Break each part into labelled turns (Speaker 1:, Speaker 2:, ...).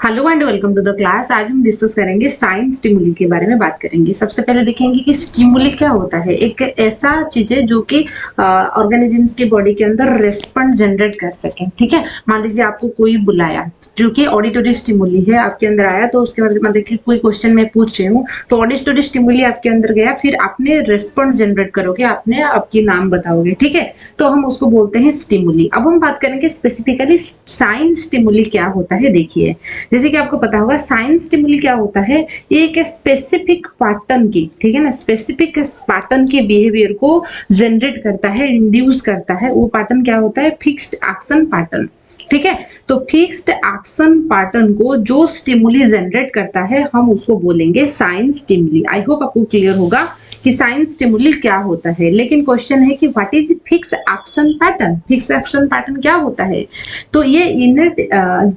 Speaker 1: Hello and welcome to the class. आज हम discuss करेंगे साइन स्टिमुली के बारे में बात करेंगे। सबसे पहले देखेंगे कि स्टिमुली क्या होता है। एक ऐसा चीज है जो कि ऑर्गेनिजम्स के बॉडी के अंदर रेस्पॉन्स जनरेट कर सके। ठीक है, मान लीजिए आपको कोई बुलाया जो कि ऑडिटरी स्टिमुली है, आपके अंदर आया, तो उसके बाद देखिए कोई क्वेश्चन मैं पूछ रही हूँ तो ऑडिटरी स्टिमुली आपके अंदर गया, फिर आपने रेस्पॉन्स जनरेट करोगे, आपने आपकी नाम बताओगे। ठीक है, तो हम उसको बोलते हैं स्टिमुली। अब हम बात करेंगे स्पेसिफिकली साइन स्टिमुली क्या होता है। देखिए, जैसे कि आपको पता होगा साइन स्टिमुली क्या होता है, ये एक स्पेसिफिक पैटर्न की, ठीक है ना, स्पेसिफिक पैटर्न के बिहेवियर को जनरेट करता है, इंड्यूस करता है। वो पैटर्न क्या होता है, फिक्स्ड एक्शन पैटर्न। ठीक है, तो फिक्स्ड एक्शन पैटर्न को जो स्टिमुली जनरेट करता है हम उसको बोलेंगे साइन स्टिमुली। आई होप आपको क्लियर होगा कि साइन स्टिमुली क्या होता है। लेकिन क्वेश्चन है कि what is fix action pattern. Fix action pattern क्या होता है, तो ये इनर्ट,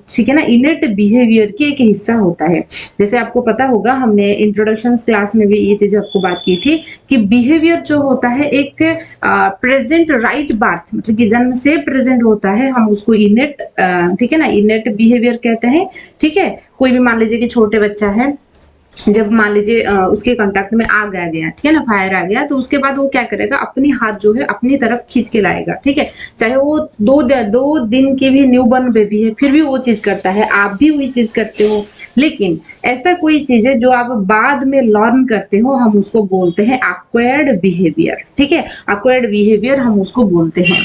Speaker 1: ठीक है ना, इनर्ट बिहेवियर की एक हिस्सा होता है। जैसे आपको पता होगा, हमने इंट्रोडक्शन क्लास में भी ये चीज आपको बात की थी कि बिहेवियर जो होता है एक प्रेजेंट राइट बार्थ, मतलब कि जन्म से प्रेजेंट होता है, हम उसको इनर्ट, ठीक है ना, इनर्ट बिहेवियर कहते हैं। ठीक है, कोई भी मान लीजिए कि छोटे बच्चा है, जब मान लीजिए उसके कांटेक्ट में आग आ गया, ठीक है ना, फायर आ गया, तो उसके बाद वो क्या करेगा, अपनी हाथ जो है अपनी तरफ खींच के लाएगा। ठीक है, चाहे वो दो दिन की भी न्यू बॉर्न बेबी है, फिर भी वो चीज करता है, आप भी वही चीज करते हो। लेकिन ऐसा कोई चीज है जो आप बाद में लर्न करते हो, हम उसको बोलते हैं एक्वायर्ड बिहेवियर। ठीक है, एक्वायर्ड बिहेवियर हम उसको बोलते हैं।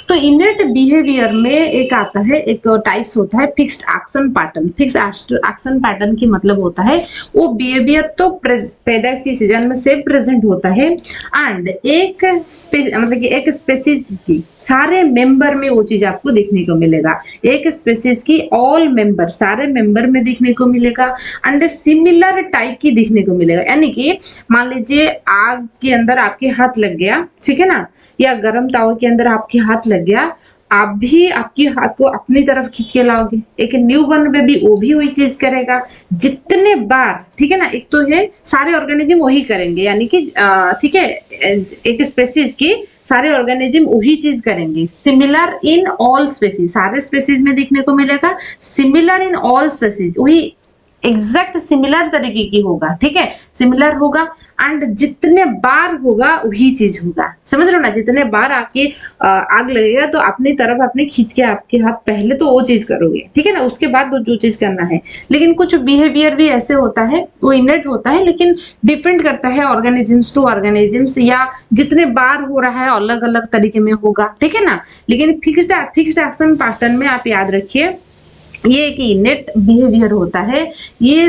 Speaker 1: तो इनर्ट बिहेवियर में एक आता है, एक टाइप्स होता है fixed action pattern. Fixed action pattern की मतलब होता है वो बिहेवियर तो पैदाइशी से, जन्म से प्रेजेंट होता है, एंड एक मतलब कि एक स्पेसीज की सारे मेंबर में वो चीज आपको देखने को मिलेगा। एक स्पेसीज की ऑल मेंबर, सारे मेंबर में देखने को मिलेगा, एंड सिमिलर टाइप की देखने को मिलेगा। यानी कि मान लीजिए आग के अंदर आपके हाथ लग गया, ठीक है ना, या गर्म तावा के अंदर आपके हाथ लग गया, आप भी आपके हाथ को अपनी तरफ खींच के लाओगे। एक न्यू बॉर्न बेबी वो भी वही चीज करेगा जितने बार, ठीक है ना। एक तो है सारे ऑर्गेनिज्म वही करेंगे, यानी कि ठीक है, एक स्पेसीज की सारे ऑर्गेनिज्म वही चीज करेंगे। सिमिलर इन ऑल स्पेसीज, सारे स्पेसीज में देखने को मिलेगा। सिमिलर इन ऑल स्पेसीज, वही एग्जैक्ट सिमिलर तरीके की होगा। ठीक है, सिमिलर होगा, एंड जितने बार होगा वही चीज होगा। समझ रहे हो ना, जितने बार आपके आग लगेगा तो अपनी तरफ अपने खींच के आपके हाथ पहले तो वो चीज करोगे, ठीक है ना, उसके बाद जो चीज करना है। लेकिन कुछ बिहेवियर भी ऐसे होता है, वो इनर्ट होता है, लेकिन डिपेंड करता है ऑर्गेनिजम्स टू ऑर्गेनिजम्स, या जितने बार हो रहा है अलग अलग तरीके में होगा। ठीक है ना, लेकिन फिक्स्ड एक्शन पैटर्न में आप याद रखिए ये एक इनेट बिहेवियर होता है। ये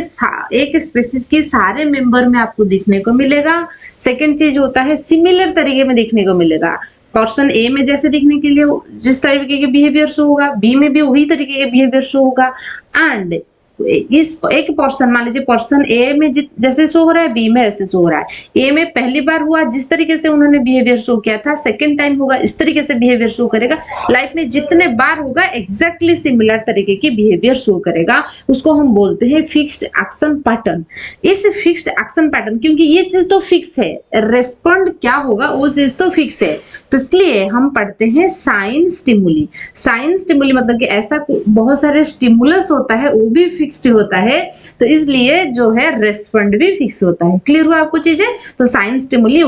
Speaker 1: एक स्पेसीज के सारे मेंबर में आपको देखने को मिलेगा। सेकंड चीज होता है सिमिलर तरीके में देखने को मिलेगा। पर्सन ए में जैसे देखने के लिए जिस तरीके के बिहेवियर शो होगा, बी में भी वही तरीके के बिहेवियर शो होगा। एंड इस एक पर्सन, मान लीजिए पर्सन ए में जैसे शो हो रहा है, बी में ऐसे शो हो रहा है। ए में पहली बार हुआ जिस तरीके से उन्होंने बिहेवियर शो किया था, सेकंड टाइम होगा इस तरीके से बिहेवियर शो करेगा। लाइफ में जितने बार होगा एग्जैक्टली सिमिलर तरीके की बिहेवियर शो करेगा, उसको हम बोलते हैं फिक्स्ड एक्शन पैटर्न। इस फिक्स्ड एक्शन पैटर्न, क्योंकि ये चीज तो फिक्स है, रेस्पॉन्ड क्या होगा वो चीज तो फिक्स है, तो इसलिए हम पढ़ते हैं साइन स्टिमुली। साइन स्टिमुली मतलब कि ऐसा बहुत सारे स्टिमुलस होता है, वो भी फिक्स्ड होता है, तो इसलिए जो है रेस्पॉन्ड भी फिक्स होता है। क्लियर हुआ आपको चीजें? तो साइन स्टिमुली।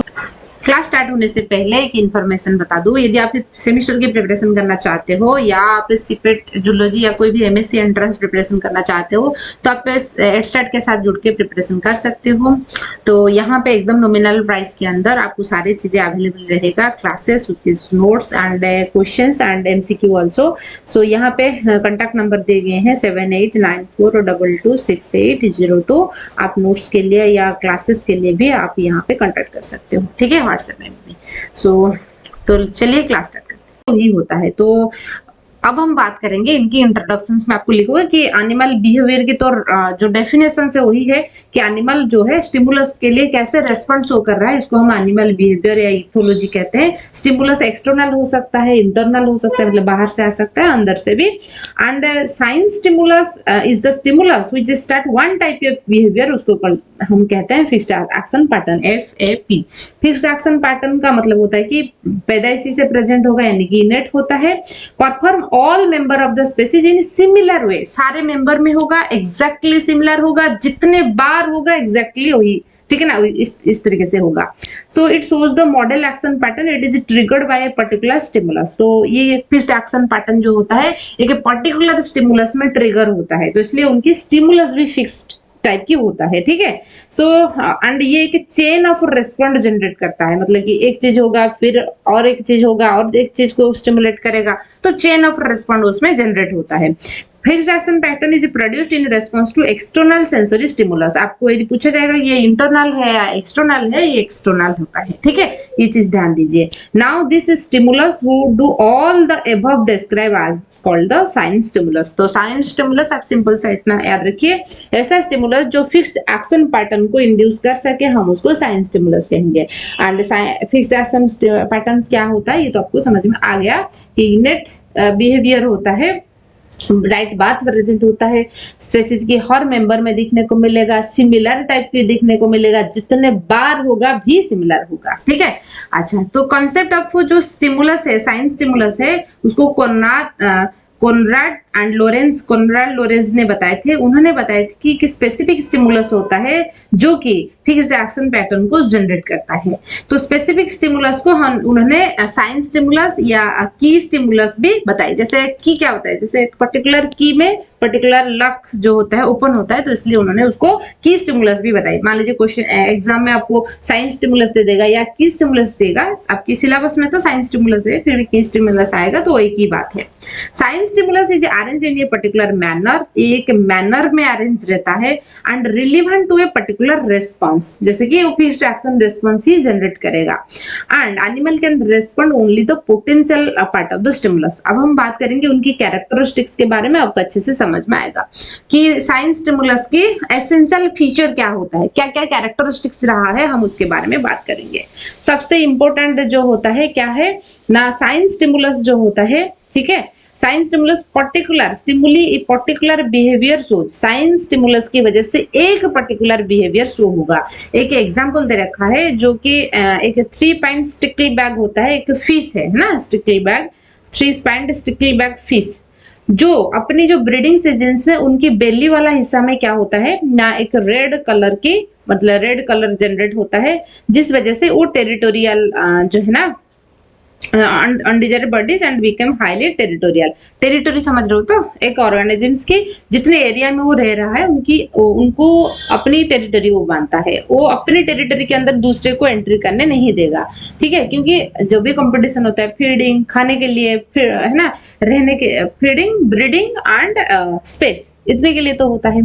Speaker 1: क्लास स्टार्ट होने से पहले एक इन्फॉर्मेशन बता दूं, यदि आप सेमेस्टर की प्रिपरेशन करना चाहते हो, या आप सीपेट जूलॉजी या कोई भी एमएससी एंट्रेंस प्रिपरेशन करना चाहते हो, तो आप एडस्टार्ट के साथ जुड़ के प्रिपरेशन कर सकते हो। तो यहाँ पे एकदम नॉमिनल प्राइस के अंदर आपको सारी चीजें अवेलेबल रहेगा, क्लासेस, उसके notes and questions and MCQ also. So यहाँ पे कॉन्टैक्ट नंबर दिए गए हैं 7894226802। आप नोट्स के लिए या क्लासेस के लिए भी आप यहाँ पे कॉन्टैक्ट कर सकते हो, ठीक है, व्हाट्सएप में। तो चलिए क्लास स्टार्ट करते हैं। यही होता है। तो अब हम बात करेंगे इनकी इंट्रोडक्शंस में। आपको लिखोगे कि एनिमल बिहेवियर की तो जो डेफिनेशन है वही है कि एनिमल जो है स्टिमुलस के लिए कैसे रेस्पॉन्स शो कर रहा है, इसको हम एनिमल बिहेवियर या इथोलॉजी कहते हैं। स्टिमुलस एक्सटर्नल हो सकता है, इंटरनल हो सकता है, मतलब बाहर से आ सकता है, अंदर से भी। And sign stimulus is the stimulus which start one type of behaviour, उसको हम कहते हैं fixed action pattern, FAP। Fixed action pattern का मतलब होता है कि पैदाइशी से प्रेजेंट होगा, यानी कि इनेट होता है। Perform all member of the species in similar way, सारे मेंबर में होगा, एग्जैक्टली सिमिलर होगा, जितने बार होगा एग्जैक्टली वही, ठीक है ना, इस तरीके से होगा। So it shows the model action pattern, it is triggered by a particular stimulus. तो ये फिक्स्ड एक्शन पैटर्न जो होता है एक पर्टिकुलर स्टिमुलस में ट्रिगर होता है, तो इसलिए उनकी स्टिमुलस भी फिक्स्ड टाइप की होता है, ठीक है। सो एंड ये एक चेन ऑफ रिस्पॉन्ड जनरेट करता है, मतलब कि एक चीज होगा फिर और एक चीज होगा और एक चीज को स्टिमुलेट करेगा, तो चेन ऑफ रिस्पॉन्ड उसमें जनरेट होता है। Fixed action pattern is produced in response to external sensory stimulus. आपको यदि पूछा जाएगा ये इंटरनल है या एक्सटर्नल है, ये एक्सटर्नल होता है, ठीक है, ये चीज ध्यान दीजिए। Now this stimulus who do all the above describe as called the sign stimulus. तो साइन स्टिमुलस आप सिंपल सा इतना याद रखिए, ऐसा स्टिमुलस जो फिक्स्ड एक्शन पैटर्न को इंड्यूस कर सके, हम उसको साइन स्टिमुलस कहेंगे। एंड फिक्स्ड एक्शन पैटर्न क्या होता है ये तो आपको समझ में आ गया कि इनेट बिहेवियर होता है, राइट बात प्रेजेंट होता है, स्पेसीज के हर मेंबर में दिखने को मिलेगा, सिमिलर टाइप की दिखने को मिलेगा, जितने बार होगा भी सिमिलर होगा, ठीक है। अच्छा, तो कॉन्सेप्ट ऑफ जो स्टिमुलस है, साइन स्टिमुलस है, उसको कोनराड लोरेंज ने बताए थे। उन्होंने बताया कि एक स्पेसिफिक स्टिमुलस होता है जो कि फिक्स्ड एक्शन पैटर्न को जनरेट करता है। तो स्पेसिफिक स्टिमुलस को उन्होंने साइन स्टिमुलस या की स्टिमुलस भी बताई। जैसे की क्या होता है, जैसे पर्टिकुलर की में पर्टिकुलर लक जो होता है ओपन होता है, तो इसलिए उन्होंने उसको की स्टिमुलस भी बताई। मान लीजिए क्वेश्चन एग्जाम में आपको साइन स्टिमुलस दे देगा या की स्टिमुलस देगा, आपकी सिलेबस में तो साइन स्टिमुलस है, फिर भी की स्टिमुलस आएगा, तो एक ही बात है। Sign stimulus is arrange in a particular manner, एक मैनर में अरेंज रहता है, and relevant to a particular response, जैसे कि फिक्स्ड एक्शन रेस्पॉन्स ही जनरेट करेगा। And animal can respond only the potential part of the stimulus. अब हम बात करेंगे उनकी कैरेक्टरिस्टिक्स के बारे में, आपको अच्छे से समझ में आएगा कि साइन स्टिमुलस की एसेंशियल फीचर क्या होता है, क्या क्या कैरेक्टरिस्टिक्स रहा है, हम उसके बारे में बात करेंगे। सबसे इंपॉर्टेंट जो होता है क्या है ना, साइन स्टिमुलस जो होता है, ठीक है, sign stimulus particular stimuli particular behaviour show, sign stimulus की वजह से एक पर्टिकुलर बिहेवियर शो होगा। एक एग्जांपल दे रखा है जो कि एक 3 पॉइंट स्टिकल बैग होता है, एक फिश है ना, sticker bag, 3 point sticker bag fish, जो अपनी जो ब्रीडिंग सीजन्स में उनकी बेली वाला हिस्सा में क्या होता है ना, एक रेड कलर की, मतलब रेड कलर जनरेट होता है, जिस वजह से वो टेरिटोरियल जो है ना undesired birdies and become highly territorial. Territory समझ रहे हो, तो एक ऑर्गेनिजम्स की जितने एरिया में वो रह रहा है उनको अपनी टेरिटरी वो मानता है, वो अपनी टेरिटरी के अंदर दूसरे को एंट्री करने नहीं देगा, ठीक है, क्योंकि जो भी कंपटीशन होता है फीडिंग, खाने के लिए है ना, रहने के, फीडिंग, ब्रीडिंग एंड स्पेस, इतने के लिए तो होता है।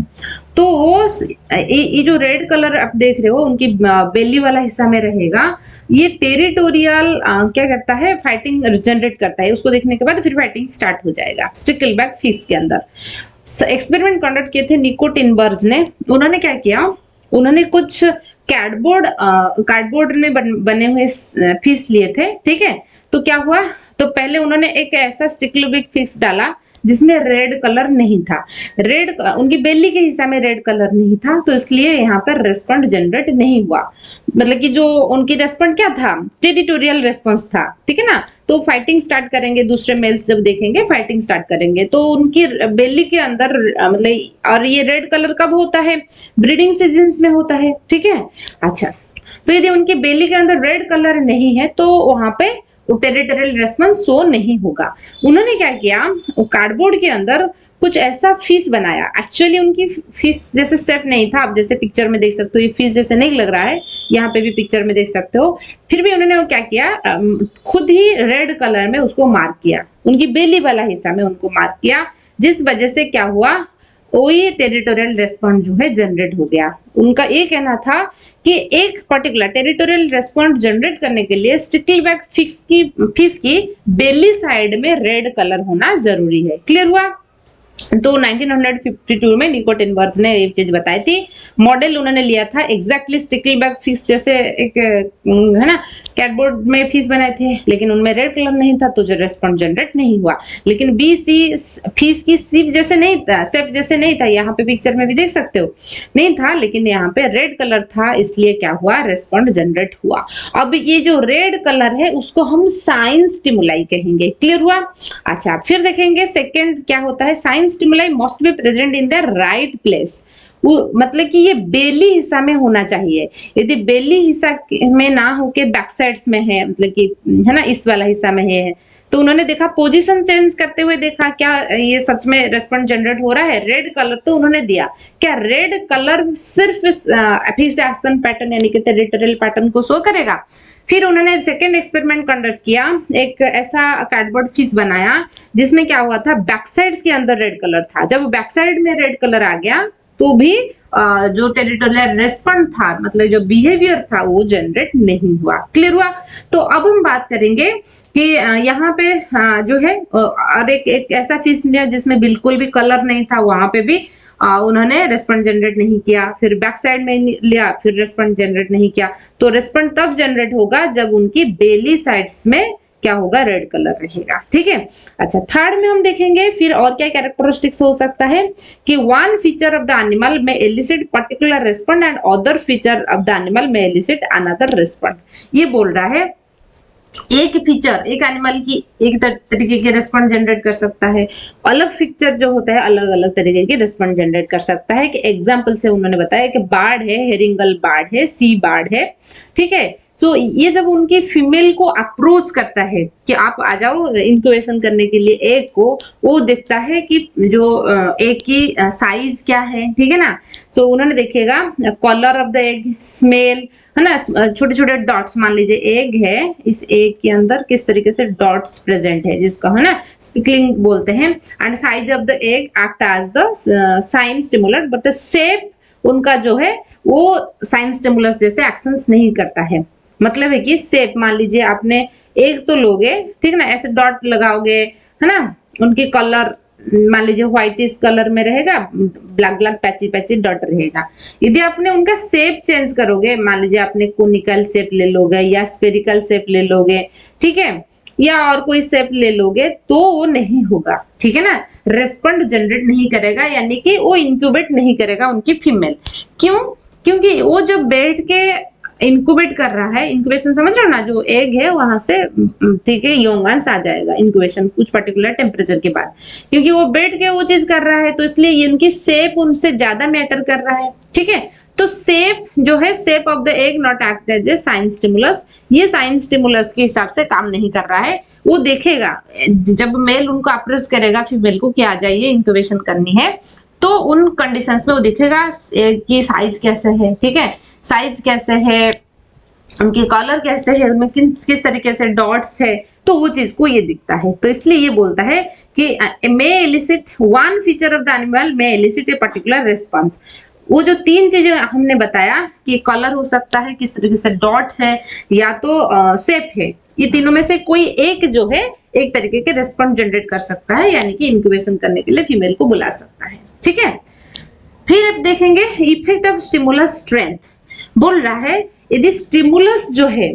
Speaker 1: तो वो ये जो रेड कलर आप देख रहे हो उनकी बेली वाला हिस्सा में रहेगा, ये टेरिटोरियल क्या करता है, फाइटिंग जनरेट करता है, उसको देखने के बाद फिर फाइटिंग स्टार्ट हो जाएगा स्टिकल बैग फिश के अंदर। एक्सपेरिमेंट कंडक्ट किए थे निको टिनबर्ग ने। उन्होंने क्या किया, उन्होंने कुछ कार्डबोर्ड में बने हुए फिश लिए थे, ठीक है। तो क्या हुआ, तो पहले उन्होंने एक ऐसा स्टिकल बैग फिश डाला जिसमें रेड कलर नहीं था, उनकी बेली के हिस्सा में रेड कलर नहीं था, तो इसलिए यहाँ पर रेस्पॉन्ड जनरेट नहीं हुआ। मतलब कि जो उनकी रेस्पॉन्ड क्या था, टेरिटोरियल रेस्पॉन्स था, ठीक है ना। तो फाइटिंग स्टार्ट करेंगे, दूसरे मेल्स जब देखेंगे फाइटिंग स्टार्ट करेंगे, तो उनकी बेली के अंदर मतलब, और ये रेड कलर कब होता है, ब्रीडिंग सीजन्स में होता है, ठीक है। अच्छा, तो यदि उनकी बेली के अंदर रेड कलर नहीं है तो वहां पे टेरिटोरियल रेस्पॉन्स शो नहीं होगा। उन्होंने क्या किया, कार्डबोर्ड के अंदर कुछ ऐसा फिश बनाया, एक्चुअली उनकी फिश जैसे शेप नहीं था, आप जैसे पिक्चर में देख सकते हो, ये फिश जैसे नहीं लग रहा है, यहाँ पे भी पिक्चर में देख सकते हो, फिर भी उन्होंने क्या किया, खुद ही रेड कलर में उसको मार्क किया, उनकी बेली वाला हिस्सा में उनको मार्क किया, जिस वजह से क्या हुआ, वही टेरिटोरियल रेस्पॉन्ड जो है जनरेट हो गया। उनका ये कहना था कि एक पर्टिकुलर टेरिटोरियल रेस्पॉन्ड जनरेट करने के लिए स्टिकल बैग फिश की बेली साइड में रेड कलर होना जरूरी है। क्लियर हुआ। तो 1952 में निकोटिनबर्ग ने ये चीज बताई थी। मॉडल उन्होंने लिया था एग्जैक्टली स्टिकलबैग फिश जैसे एक है ना कैटबोर्ड में फिश बनाए थे, लेकिन उनमें रेड कलर नहीं था तो जो रेस्पॉन्स जनरेट नहीं हुआ। लेकिन बी सी फिश की सीप जैसे नहीं था, शेप जैसे नहीं था, यहाँ पे पिक्चर में भी देख सकते हो नहीं था, लेकिन यहाँ पे रेड कलर था, इसलिए क्या हुआ रेस्पॉन्स जनरेट हुआ। अब ये जो रेड कलर है उसको हम साइन स्टिमुलाई कहेंगे। क्लियर हुआ? अच्छा, फिर देखेंगे सेकंड क्या होता है। Sign stimuli must be present in the right place. वो मतलब कि ये बेली हिस्सा में होना चाहिए। यदि बेली हिस्सा में ना होके बैक साइड्स में है, मतलब कि है ना इस वाला हिस्सा में है, तो उन्होंने देखा पोजीशन चेंज करते हुए देखा क्या ये सच में रेस्पॉन्स जनरेट हो रहा है। रेड कलर तो उन्होंने दिया, क्या रेड कलर सिर्फ फिक्स्ड एक्शन पैटर्न यानी कि टेरिटोरियल पैटर्न को शो करेगा? फिर उन्होंने सेकेंड एक्सपेरिमेंट कंडक्ट किया, एक ऐसा कार्डबोर्ड फिश बनाया जिसमें क्या हुआ था बैक साइड्स के अंदर रेड कलर था। जब बैक साइड में रेड कलर आ गया तो भी जो टेरिटोरियल रेस्पॉन्स था, मतलब जो बिहेवियर था, वो जनरेट नहीं हुआ। क्लियर हुआ? तो अब हम बात करेंगे कि यहाँ पे जो है और एक ऐसा फिश लिया जिसमें बिल्कुल भी कलर नहीं था, वहां पे भी उन्होंने रेस्पॉन्स जनरेट नहीं किया। फिर बैक साइड में लिया, फिर रेस्पॉन्स जनरेट नहीं किया। तो रेस्पॉन्स तब जनरेट होगा जब उनकी बेली साइड्स में क्या होगा रेड कलर रहेगा। ठीक है। अच्छा, थर्ड में हम देखेंगे फिर और क्या कैरेक्टरिस्टिक्स हो सकता है कि one feature of the animal may elicit particular response and other feature of the animal may elicit another response. ये बोल रहा है एक फीचर एक एनिमल की एक तरीके के रेस्पॉन्स जनरेट कर सकता है, अलग फीचर जो होता है अलग अलग तरीके के रेस्पॉन्स जनरेट कर सकता है। कि एग्जांपल से उन्होंने बताया कि बार्ड है, हेरिंगल बार्ड है, सी बार्ड है। ठीक है। तो ये जब उनकी फीमेल को अप्रोच करता है कि आप आ जाओ इंक्यूबेशन करने के लिए एग को, वो देखता है कि जो एग की साइज क्या है। ठीक है ना। तो उन्होंने देखेगा colour of the egg, smell, है ना, छोटे छोटे डॉट्स, मान लीजिए एग है, इस एग के अंदर किस तरीके से डॉट्स प्रेजेंट है, जिसका है ना स्पिकलिंग बोलते हैं। And size of the egg act as the sign stimulus, but the shape उनका जो है वो साइन स्टिमुलस जैसे एक्शंस नहीं करता है। मतलब है कि शेप, मान लीजिए आपने एग तो लोगे, ठीक है ना, ऐसे डॉट लगाओगे, है ना, उनकी कलर मान लीजिए व्हाइटिश कलर में रहेगा, black black patchy patchy dot रहेगा। यदि आपने उनका शेप चेंज करोगे, मान लीजिए आपने कोनिकल शेप ले लोगे या स्फेरिकल शेप ले लोगे, ठीक है, या और कोई शेप ले लोगे, तो वो नहीं होगा। ठीक है ना, रेस्पॉन्स जनरेट नहीं करेगा, यानी कि वो इंक्यूबेट नहीं करेगा उनकी फीमेल। क्यों? क्योंकि वो जब बैठ के इंक्यूबेट कर रहा है, इंक्यूबेशन समझ रहे हो ना, जो एग है वहां से ठीक है योंग अंश आ जाएगा इंक्यूबेशन कुछ पर्टिकुलर टेम्परेचर के बाद, क्योंकि वो बैठ के वो चीज कर रहा है, तो इसलिए इनकी शेप उनसे ज्यादा मैटर कर रहा है। ठीक है। तो शेप जो है, shape of the egg not act as a sign stimulus, ये साइन स्टिमुलस के हिसाब से काम नहीं कर रहा है। वो देखेगा जब मेल उनको अप्रोच करेगा फीमेल को कि आ जाइए इंक्यूबेशन करनी है, तो उन कंडीशंस में वो देखेगा कि साइज कैसे है, ठीक है, साइज कैसे है, उनके कलर कैसे है, उनमें किस तरीके से डॉट्स है, तो वो चीज को ये दिखता है। तो इसलिए ये बोलता है कि may elicit one feature of the animal may elicit a particular response. वो जो तीन चीजें हमने बताया कि कलर हो सकता है, किस तरीके से डॉट है, या तो शेप है, ये तीनों में से कोई एक जो है एक तरीके के रिस्पॉन्स जनरेट कर सकता है, यानी कि इंक्यूबेशन करने के लिए फीमेल को बुला सकता है। ठीक है। फिर अब देखेंगे इफेक्ट ऑफ स्टिमुलस स्ट्रेंथ। बोल रहा है यदि स्टिमुलस जो है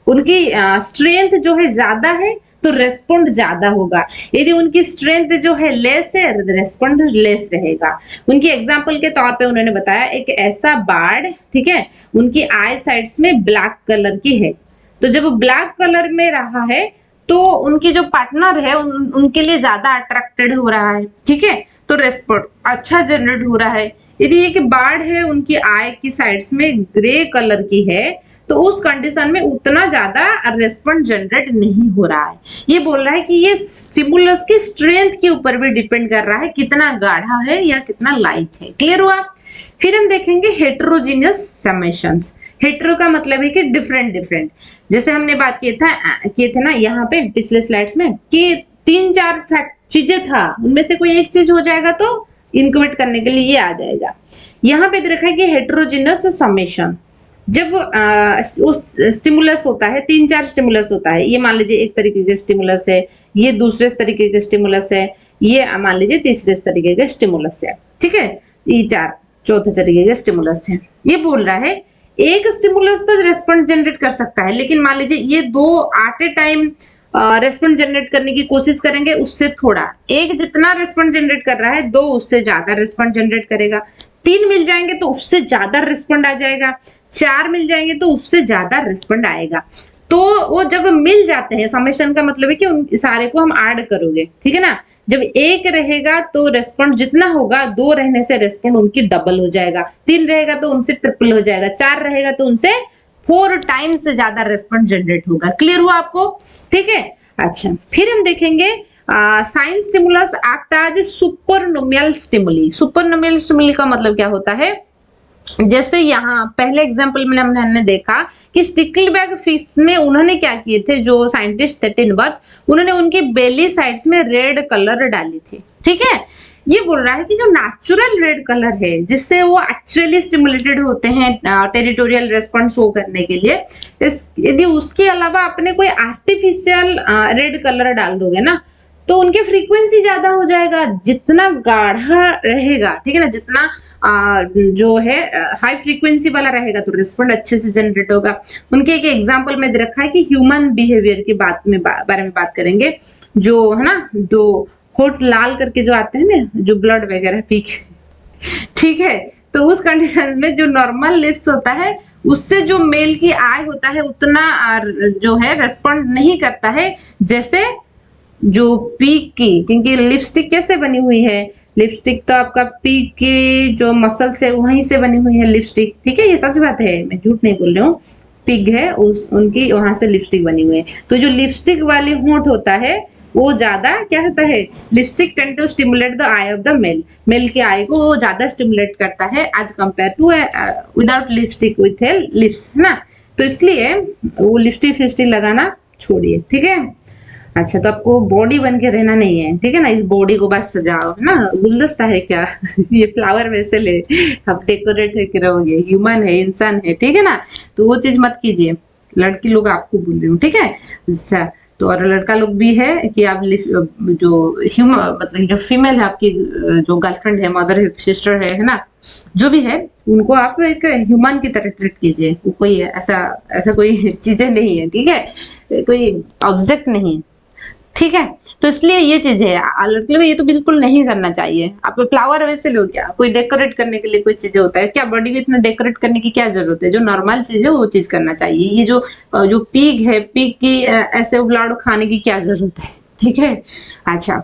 Speaker 1: उनकी स्ट्रेंथ जो है ज्यादा है तो रेस्पॉन्ड ज्यादा होगा, यदि उनकी स्ट्रेंथ जो है लेस है रेस्पॉन्ड लेस रहेगा। उनकी एग्जांपल के तौर पे उन्होंने बताया एक ऐसा बार्ड, ठीक है, उनकी आई साइड्स में ब्लैक कलर की है, तो जब ब्लैक कलर में रहा है तो उनकी जो पार्टनर है उनके लिए ज्यादा अट्रैक्टेड हो रहा है। ठीक है। तो रेस्पॉन्ड अच्छा जनरेट हो रहा है। यदि एक बार्ड है उनकी आई की साइड्स में ग्रे कलर की है, तो उस कंडीशन में उतना ज्यादा रेस्पॉन्स जनरेट नहीं हो रहा है। ये बोल रहा है कि ये स्टिमुलस की स्ट्रेंथ के ऊपर भी डिपेंड कर रहा है, कितना गाढ़ा है या कितना लाइट है। क्लियर हुआ? फिर हम देखेंगे हेटेरोजीनियस समेशंस। हेटेरो का मतलब है कि डिफरेंट डिफरेंट, जैसे हमने बात किए थे ना यहाँ पे पिछले स्लाइड्स में कि 3-4 चीजें था, उनमें से कोई एक चीज हो जाएगा तो इंक्यूबेट करने के लिए ये आ जाएगा। यहाँ पे देखा है कि हेटेरोजीनियस समेशन, जब उस स्टिमुलस होता है, 3-4 स्टिमुलस होता है, ये मान लीजिए एक तरीके के स्टिमुलस है, ये दूसरे तरीके के स्टिमुलस है, ये मान लीजिए तीसरे तरीके का स्टिमुलस है, ठीक है। ये चौथे तरीके का स्टिमुलस है। ये बोल रहा है एक स्टिमुलस तो रेस्पॉन्स जनरेट कर सकता है, लेकिन मान लीजिए ये दो at a time response generate करने की कोशिश करेंगे, उससे थोड़ा, एक जितना रेस्पॉन्स जनरेट कर रहा है दो उससे ज्यादा रेस्पॉन्स जनरेट करेगा, तीन मिल जाएंगे तो उससे ज्यादा रिस्पॉन्ड आ जाएगा, चार मिल जाएंगे तो उससे ज्यादा रिस्पॉन्ड आएगा। तो वो जब मिल जाते हैं, समेशन का मतलब है कि उन सारे को हम ऐड करोगे, ठीक है ना। जब एक रहेगा तो रेस्पॉन्ड जितना होगा, दो रहने से रेस्पॉन्ड उनकी डबल हो जाएगा, तीन रहेगा तो उनसे ट्रिपल हो जाएगा, चार रहेगा तो उनसे 4 टाइम्स से ज्यादा रेस्पॉन्ड जनरेट होगा। क्लियर हुआ आपको? ठीक है। अच्छा, फिर हम देखेंगे sign stimulus act as supernormal stimuli. Supernormal stimuli का मतलब क्या होता है? जैसे यहाँ पहले एग्जांपल में हमने देखा कि स्टिकलबैग फिश में उन्होंने क्या किए थे, जो साइंटिस्ट थे टिनबर्स, उन्होंने उनके बेली साइड्स में रेड कलर डाली थी, ठीक है। ये बोल रहा है कि जो नेचुरल रेड कलर है जिससे वो एक्चुअली स्टिमुलेटेड होते हैं टेरिटोरियल रेस्पॉन्स शो करने के लिए, यदि उसके अलावा अपने कोई आर्टिफिशियल रेड कलर डाल दोगे ना तो उनके फ्रीक्वेंसी ज्यादा हो जाएगा, जितना गाढ़ा रहेगा, ठीक है ना, जितना जो है हाई फ्रीक्वेंसी वाला रहेगा तो रिस्पॉन्ड अच्छे से जनरेट होगा। उनके एक एग्जांपल में दे रखा है कि ह्यूमन बिहेवियर की बारे में बात करेंगे, जो है ना, जो होठ लाल करके जो आते हैं ना, जो ब्लड वगैरह पी के, ठीक है। तो उस कंडीशन में जो नॉर्मल लिप्स होता है उससे जो मेल की आई होता है उतना जो है रेस्पॉन्ड नहीं करता है, जैसे जो पीक की, क्योंकि लिपस्टिक कैसे बनी हुई है, लिपस्टिक तो आपका पीक की जो मसल से वहीं से बनी हुई है लिपस्टिक, ठीक है। ये सच बात है, मैं झूठ नहीं बोल रही हूँ। पिग है उनकी वहां से लिपस्टिक बनी हुई है। तो जो लिपस्टिक वाली होंठ होता है वो ज्यादा क्या होता है, lipstick tend to stimulate the eye of the male, male के आई को वो ज्यादा स्टिमुलेट करता है as compare to without lipstick with lips, है ना। तो इसलिए वो लिपस्टिक लगाना छोड़िए, ठीक है। अच्छा, तो आपको बॉडी बन के रहना नहीं है, ठीक है ना। इस बॉडी को बस सजाओ, है ना, गुलदस्ता है क्या ये फ्लावर वैसे ले आप डेकोरेट है कि रहोगे, ह्यूमन है, इंसान है, ठीक है ना। तो वो चीज मत कीजिए। लड़की लोग आपको बोल रही हूँ, ठीक है। अच्छा, तो और लड़का लोग भी है कि आप जो ह्यूमन मतलब जो फीमेल है आपकी, जो गर्लफ्रेंड है, मदर है, सिस्टर है ना, जो भी है, उनको आप एक ह्यूमन की तरह ट्रीट कीजिए। कोई ऐसा कोई चीजें नहीं है, ठीक है, कोई ऑब्जेक्ट नहीं, ठीक है। तो इसलिए ये चीज है, लड़के लोग ये तो बिल्कुल नहीं करना चाहिए। आप फ्लावर वैसे लो क्या, कोई डेकोरेट करने के लिए कोई चीजें होता है क्या, बॉडी को इतना डेकोरेट करने की क्या जरूरत है? जो नॉर्मल चीज है वो चीज करना चाहिए। ये जो पीग है, पीग की ऐसे उबलाड़ो खाने की क्या जरूरत है, ठीक है। अच्छा,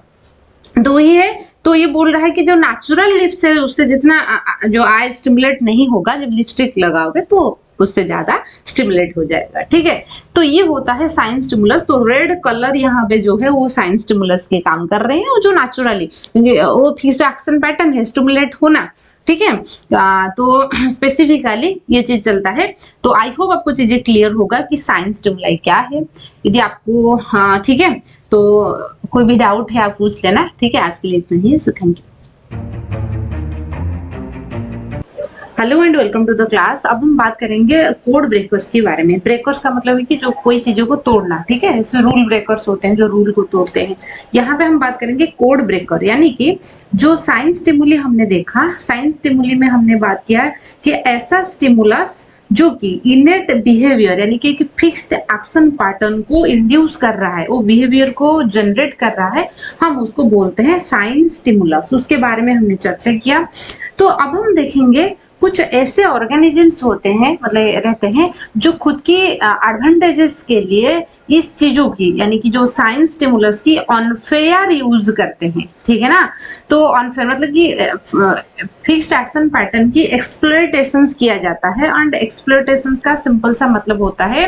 Speaker 1: तो ये है, तो ये बोल रहा है कि जो नेचुरल लिप्स है उससे जितना जो आई स्टिमुलेट नहीं होगा, जब लिपस्टिक लगाओगे तो उससे ज्यादा स्टिमुलेट हो जाएगा, ठीक है। तो ये होता है साइन स्टिमुलस। तो रेड कलर यहाँ पे जो है वो साइन स्टिमुलस के काम कर रहे हैं, और जो नेचुरली, क्योंकि वो फिक्स्ड एक्शन पैटर्न है स्टिमुलेट होना, ठीक है। तो स्पेसिफिकली ये चीज चलता है। तो आई होप आपको चीजें क्लियर होगा कि साइन स्टिमुलाई क्या है। यदि आपको ठीक है, तो कोई भी डाउट है आप पूछ लेना, ठीक है। आज के लिए इतना ही, so thank you. Hello and welcome to the class. अब हम बात करेंगे कोड ब्रेकर्स के बारे में। ब्रेकर्स का मतलब है कि जो कोई चीजों को तोड़ना, ठीक है। ऐसे रूल ब्रेकर्स होते हैं जो रूल को तोड़ते हैं। यहाँ पे हम बात करेंगे कोड ब्रेकर, यानी कि जो साइन स्टिमुली हमने देखा, साइन स्टिमुली में हमने बात किया कि ऐसा स्टिमुलस जो कि इनेट बिहेवियर यानी कि एक फिक्स्ड एक्शन पैटर्न को इंड्यूस कर रहा है, वो बिहेवियर को जनरेट कर रहा है, हम उसको बोलते हैं साइन स्टिमुलस। उसके बारे में हमने चर्चा किया। तो अब हम देखेंगे कुछ ऐसे ऑर्गेनिजम्स होते हैं, मतलब रहते हैं, जो खुद की एडवांटेजेस के लिए इस चीजों की, यानी कि जो साइन स्टिमुलस की अनफेयर यूज करते हैं, ठीक है ना। तो अनफेयर मतलब कि फिक्स्ड एक्शन पैटर्न की एक्सप्लॉयटेशंस किया जाता है। एंड एक्सप्लॉयटेशंस का सिंपल सा मतलब होता है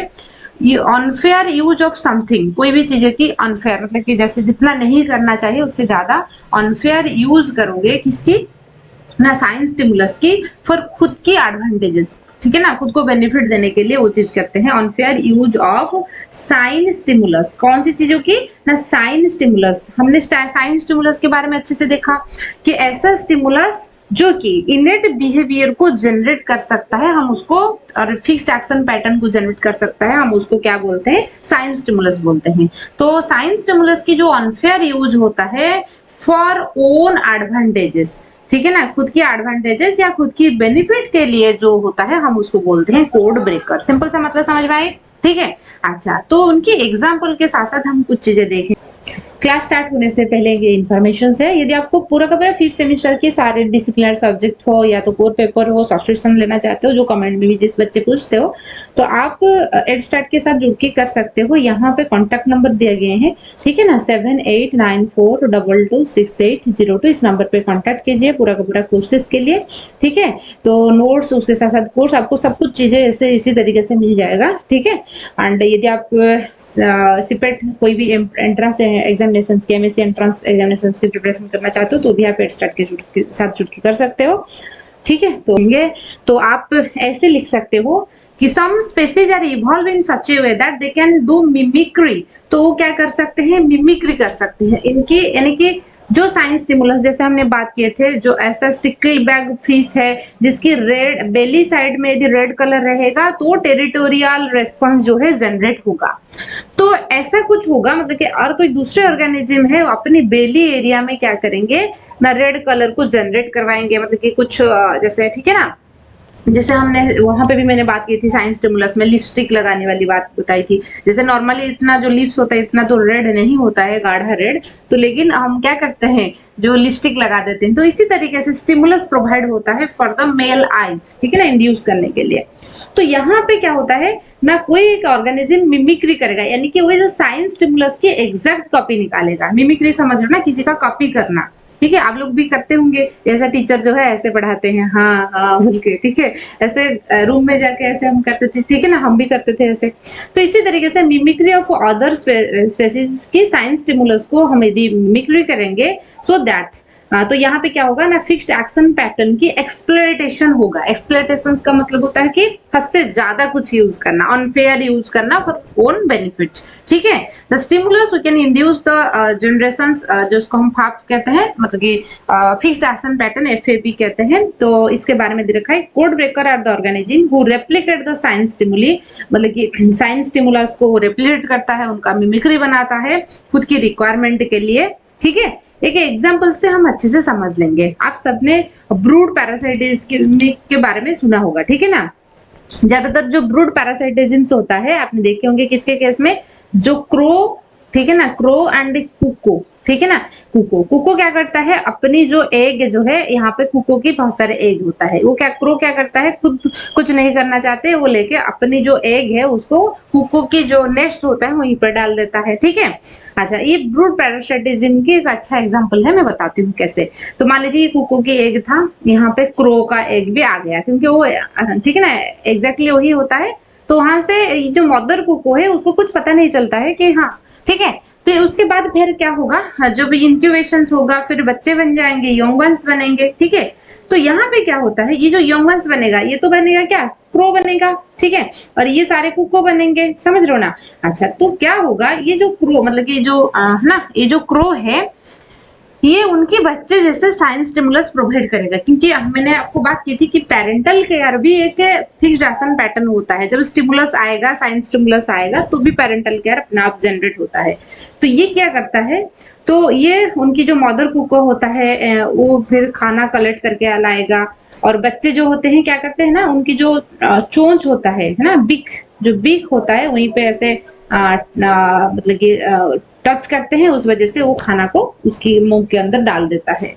Speaker 1: ये अनफेयर यूज ऑफ समथिंग, कोई भी चीजें की अनफेयर मतलब कि जैसे जितना नहीं करना चाहिए उससे ज्यादा अनफेयर यूज करोगे किसकी, ना साइन स्टिमुलस की, फॉर खुद की एडवांटेजेस, ठीक है ना, खुद को बेनिफिट देने के लिए वो चीज करते हैं। Unfair use of sine stimulus, कौन सी चीजों की, ना साइन स्टिमुलस। हमने साइन स्टिमुलस के बारे में अच्छे से देखा कि ऐसा स्टिमुलस जो कि इनेट बिहेवियर को जनरेट कर सकता है, हम उसको, और फिक्स्ड एक्शन पैटर्न को जनरेट कर सकता है, हम उसको क्या बोलते हैं, साइन स्टिमुलस बोलते हैं। तो साइन स्टिमुलस की जो अनफेयर यूज होता है फॉर ओन एडवांटेजेस, ठीक है ना, खुद की एडवांटेजेस या खुद की बेनिफिट के लिए जो होता है हम उसको बोलते हैं कोड ब्रेकर। सिंपल सा मतलब समझ में आई, ठीक है। अच्छा, तो उनकी एग्जाम्पल के साथ साथ हम कुछ चीजें देखें। क्लास स्टार्ट होने से पहले ये इन्फॉर्मेशन है, यदि आपको पूरा का पूरा 5th सेमेस्टर के सारे डिसिप्लिनरी सब्जेक्ट हो या तो कोर पेपर हो, सब्सक्रिप्शन लेना चाहते हो, जो कमेंट में भी जिस बच्चे पूछते हो, तो आप एड स्टार्ट के साथ जुड़ के कर सकते हो। यहाँ पे कॉन्टेक्ट नंबर दिए गए हैं, ठीक है ना, 7894226802। इस नंबर पे कॉन्टेक्ट कीजिए पूरा का पूरा कोर्सेज के लिए, ठीक है। तो नोट्स उसके साथ साथ कोर्स, आपको सब कुछ चीजें ऐसे इसी तरीके से मिल जाएगा, ठीक है। एंड यदि आप सिपेट कोई भी एंट्रेंस एग्जामिनेशन के, एमएससी एंट्रेंस एग्जामिनेशन की प्रिपरेशन करना चाहते हो तो भी आप एड स्टार्ट के साथ जुड़ के कर सकते हो, ठीक है। तो आप ऐसे लिख सकते हो कि some species are evolve in such a way that they can do mimicry. तो वो क्या कर सकते हैं, मिमिक्री कर सकते हैं इनकी, यानी कि जो साइंस स्टिमुलस जैसे हमने बात किए थे, जो ऐसा स्टिकल बैग फिश है जिसकी रेड बेली साइड में यदि रेड कलर रहेगा तो टेरिटोरियल रेस्पॉन्स जो है जनरेट होगा। तो ऐसा कुछ होगा, मतलब कि और कोई दूसरे ऑर्गेनिज्म है अपनी बेली एरिया में क्या करेंगे ना, रेड कलर को जनरेट करवाएंगे, मतलब कि कुछ जैसे, ठीक है ना, जैसे हमने वहां पे भी मैंने बात की थी साइंस स्टिमुलस में लिपस्टिक लगाने वाली बात बताई थी। जैसे नॉर्मली इतना जो लिप्स होता है इतना तो रेड नहीं होता है, गाढ़ा रेड, तो लेकिन हम क्या करते हैं जो लिपस्टिक लगा देते हैं। तो इसी तरीके से स्टिमुलस प्रोवाइड होता है फॉर द मेल आईज, ठीक है ना, इंड्यूस करने के लिए। तो यहाँ पे क्या होता है ना, कोई एक ऑर्गेनिज्म मिमिक्री करेगा, यानी कि वही जो साइंस स्टिमुलस की एग्जैक्ट कॉपी निकालेगा। मिमिक्री समझ लो ना, किसी का कॉपी करना, ठीक है। आप लोग भी करते होंगे, जैसा टीचर जो है ऐसे पढ़ाते हैं, हाँ हाँ बोल के, ठीक है, ऐसे रूम में जाके ऐसे हम करते थे, ठीक है ना, हम भी करते थे ऐसे। तो इसी तरीके से मिमिक्री ऑफ अदर स्पेसीज की साइंस स्टिमुलस को हम यदि मिमिक्री करेंगे सो दैट, तो यहाँ पे क्या होगा ना, फिक्स्ड एक्शन पैटर्न की एक्सप्लॉयटेशन होगा। एक्सप्लॉयटेशन का मतलब होता है कि हद से ज्यादा कुछ यूज करना, अनफेयर यूज करना फॉर ओन बेनिफिट, ठीक है। The stimulus we can induce the generations, जिसको हम फाफ कहते हैं, मतलब कि फिक्स्ड एक्शन पैटर्न एफएपी कहते हैं। तो इसके बारे में दे रखा है, code breaker are the organism who replicate the signs stimuli, मतलब कि साइंस स्टिमुलस को रेप्लिकेट करता है, उनका मिमिक्री बनाता है खुद की रिक्वायरमेंट के लिए, ठीक है। एक एग्जाम्पल से हम अच्छे से समझ लेंगे। आप सबने ब्रूड पैरासाइटिज्म के बारे में सुना होगा, ठीक है ना। ज्यादातर जो ब्रूड पैरासाइटिज्म होता है आपने देखे होंगे किसके केस में, जो क्रो, ठीक है ना, क्रो एंड कुको, ठीक है ना। कुको क्या करता है, अपनी जो एग जो है, यहाँ पे कुको की बहुत सारे एग होता है, वो क्या, क्रो क्या करता है, खुद कुछ नहीं करना चाहते, वो लेके अपनी जो एग है उसको कुको की जो नेस्ट होता है वहीं पर डाल देता है, ठीक है। अच्छा, ये ब्रूड पैरासाइटिज्म की एक अच्छा एग्जांपल है, मैं बताती हूँ कैसे। तो मान लीजिए कुको की एग था, यहाँ पे क्रो का एग भी आ गया, क्योंकि वो, ठीक है ना, एग्जैक्टली वही होता है। तो वहां से जो मदर कुको है उसको कुछ पता नहीं चलता है कि हाँ, ठीक है। तो उसके बाद फिर क्या होगा, जो भी इंक्यूबेशन होगा, फिर बच्चे बन जाएंगे, यंग वंस बनेंगे, ठीक है। तो यहाँ पे क्या होता है, ये जो यंग वंस बनेगा ये तो बनेगा क्या, क्रो बनेगा, ठीक है, और ये सारे कुको बनेंगे, समझ रहे हो ना। अच्छा, तो क्या होगा, ये जो क्रो, मतलब कि जो ना, ये जो क्रो है ये उनके बच्चे जैसे साइंस स्टिमुलस प्रोवाइड करेगा, क्योंकि मैंने आपको बात की थी कि पेरेंटल केयर भी एक फिक्स्ड एक्शन पैटर्न होता है। जब स्टिमुलस आएगा, साइंस स्टिमुलस आएगा, तो भी पेरेंटल केयर अपने आप जनरेट होता है। तो ये क्या करता है, तो ये उनकी जो मदर कुको होता है वो फिर खाना कलेक्ट करके लाएगा, और बच्चे जो होते हैं क्या करते हैं ना, उनकी जो चोंच होता है ना, बीक, जो बीक होता है वहीं पे ऐसे मतलब कि टच करते हैं, उस वजह से वो खाना को उसकी मुंह के अंदर डाल देता है।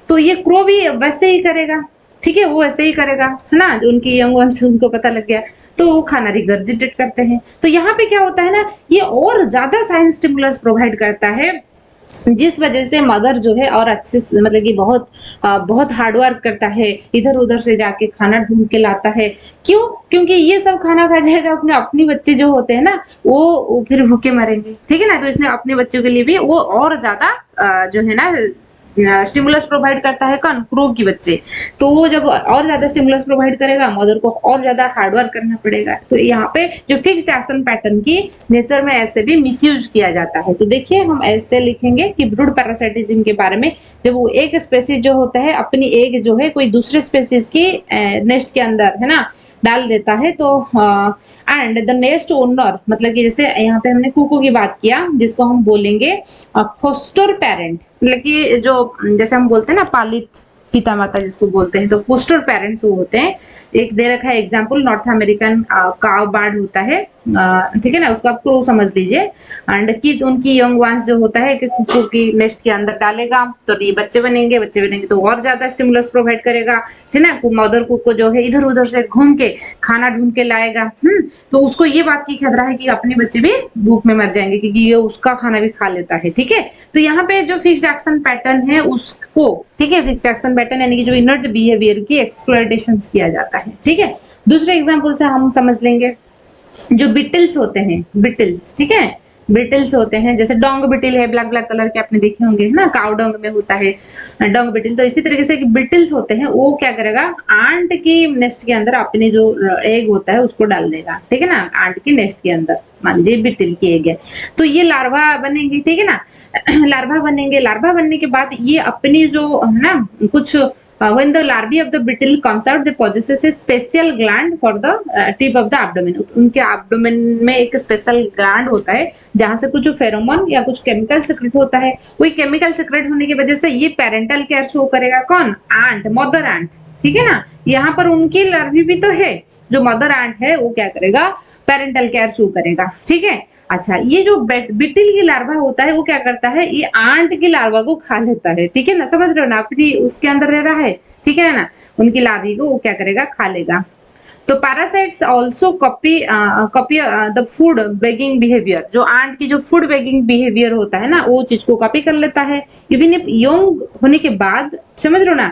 Speaker 1: तो ये क्रो भी वैसे ही करेगा, ठीक है, वो वैसे ही करेगा, है ना। उनकी यंग वंस उनको पता लग गया तो वो खाना रिगर्जिटेट करते हैं। तो यहाँ पे क्या होता है ना, ये और ज्यादा साइंस स्टिमुलस प्रोवाइड करता है, जिस वजह से मदर जो है और अच्छे से, मतलब कि बहुत हार्डवर्क करता है, इधर उधर से जाके खाना ढूंढ के लाता है। क्यों, क्योंकि ये सब खाना खा जाएगा अपने बच्चे जो होते हैं ना, वो फिर भूखे मरेंगे, ठीक है ना। तो इसने अपने बच्चों के लिए भी वो और ज्यादा जो है ना स्टिमुलस प्रोवाइड करता है, कौन, क्रो की बच्चे। तो वो जब और ज्यादा स्टिमुलस प्रोवाइड करेगा, मदर को और ज्यादा हार्डवर्क करना पड़ेगा। तो यहाँ पे जो फिक्स्ड एक्शन पैटर्न की नेचर में ऐसे भी मिसयूज किया जाता है। तो देखिए हम ऐसे लिखेंगे कि ब्रूड पैरासाइटिज्म के बारे में, जब वो एक स्पेसीज जो होता है अपनी एग जो है कोई दूसरे स्पेसीज की नेस्ट के अंदर, है ना, डाल देता है तो एंड द नेक्स्ट ओनर, मतलब कि जैसे यहाँ पे हमने कुकू की बात किया जिसको हम बोलेंगे फोस्टर पेरेंट, मतलब कि जो जैसे हम बोलते हैं ना पालित पिता माता जिसको बोलते हैं, तो फोस्टर पेरेंट्स वो होते हैं। एक दे रखा है एग्जांपल, नॉर्थ अमेरिकन काव बर्ड होता है, ठीक है ना, उसका आप क्रो समझ लीजिए। एंड कि उनकी यंग वंस जो होता है कि कुकू की नेस्ट के अंदर डालेगा तो ये बच्चे बनेंगे, बच्चे बनेंगे तो और ज्यादा स्टिमुलस प्रोवाइड करेगा, ठीक है ना। मदर कुक को जो है इधर उधर से घूम के खाना ढूंढ के लाएगा, तो उसको ये बात की खतरा है कि अपने बच्चे भी भूख में मर जाएंगे क्योंकि ये उसका खाना भी खा लेता है, ठीक है। तो यहाँ पे जो फिक्स्ड एक्शन पैटर्न है उसको, ठीक है, फिक्स्ड एक्शन पैटर्न यानी कि जो इनर्ट बिहेवियर की एक्सप्लॉयटेशन किया जाता है, ठीक है। दूसरे एग्जांपल से हम समझ लेंगे जो बिटल्स होते हैं, बिटल्स, ठीक है, बिटल्स होते हैं जैसे डोंग बिटल है, ब्लैक ब्लैक कलर के आपने देखे होंगे, है ना, काउ डंग में होता है डोंग बिटल। तो इसी तरीके से बिटल्स होते हैं, वो क्या करेगा, आंट की नेस्ट के अंदर अपने जो एग होता है उसको डाल देगा, ठीक है ना, आंट की नेस्ट के अंदर, मान लीजिए बिटल की एग है, तो ये लार्वा बनेंगे, ठीक है ना। लार्वा बनेंगे, लार्वा बनने के बाद ये अपनी जो है ना कुछ when the larvae of the beetle comes out, they possesses a special gland for the tip of the abdomen. उनके abdomen में एक special gland होता है जहां से कुछ फेरोमोन या कुछ केमिकल सिक्रेट होता है। वही केमिकल सिक्रेट होने की वजह से ये पेरेंटल केयर शो करेगा, कौन, आंट, मदर आंट, ठीक है ना। यहाँ पर उनकी लार्वी भी तो है, जो मदर आंट है वो क्या करेगा, पेरेंटल केयर शो करेगा, ठीक है। अच्छा, ये जो बिटिल की लार्वा होता है वो क्या करता है, ये आंट की लार्वा को खा लेता है, ठीक है ना, समझ रहे हो ना, अपनी उसके अंदर रह रहा है, ठीक है ना, उनकी लार्वी को वो क्या करेगा, खा लेगा। तो parasites also copy the food begging behaviour, जो आंट की जो फूड बेगिंग बिहेवियर होता है ना वो चीज को कॉपी कर लेता है, इवन इफ यंग होने के बाद, समझ रहे हो ना।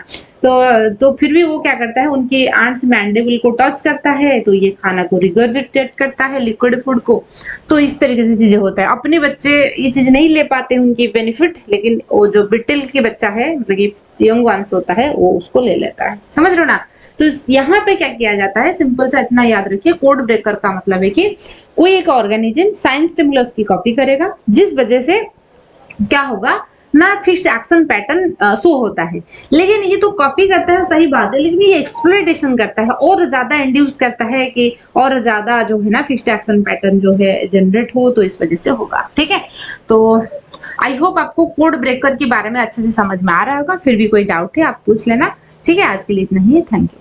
Speaker 1: तो फिर भी वो क्या करता है, उनकी आंट्स मैंडिबल को टच करता है तो ये खाना को रिगर्जिटेट करता है, लिक्विड फूड को। तो इस तरीके से चीजें होता है। अपने बच्चे ये चीज नहीं ले पाते उनकी बेनिफिट, लेकिन वो जो बिटिल की बच्चा है, मतलब यंग वंस होता है, वो उसको ले लेता है, समझ रहे हो ना। तो यहाँ पे क्या किया जाता है, सिंपल सा इतना याद रखिए, कोड ब्रेकर का मतलब है कि कोई एक ऑर्गेनिज्म साइन स्टिमुलस की कॉपी करेगा जिस वजह से क्या होगा ना, फिक्स्ड एक्शन पैटर्न शो होता है। लेकिन ये तो कॉपी करता है, सही बात है, लेकिन ये एक्सप्लॉयटेशन करता है और ज्यादा इंड्यूस करता है कि और ज्यादा जो है ना फिक्स्ड एक्शन पैटर्न जो है जनरेट हो, तो इस वजह से होगा, ठीक है। तो आई होप आपको कोड ब्रेकर के बारे में अच्छे से समझ में आ रहा होगा। फिर भी कोई डाउट है आप पूछ लेना, ठीक है। आज के लिए इतना ही है, थैंक यू।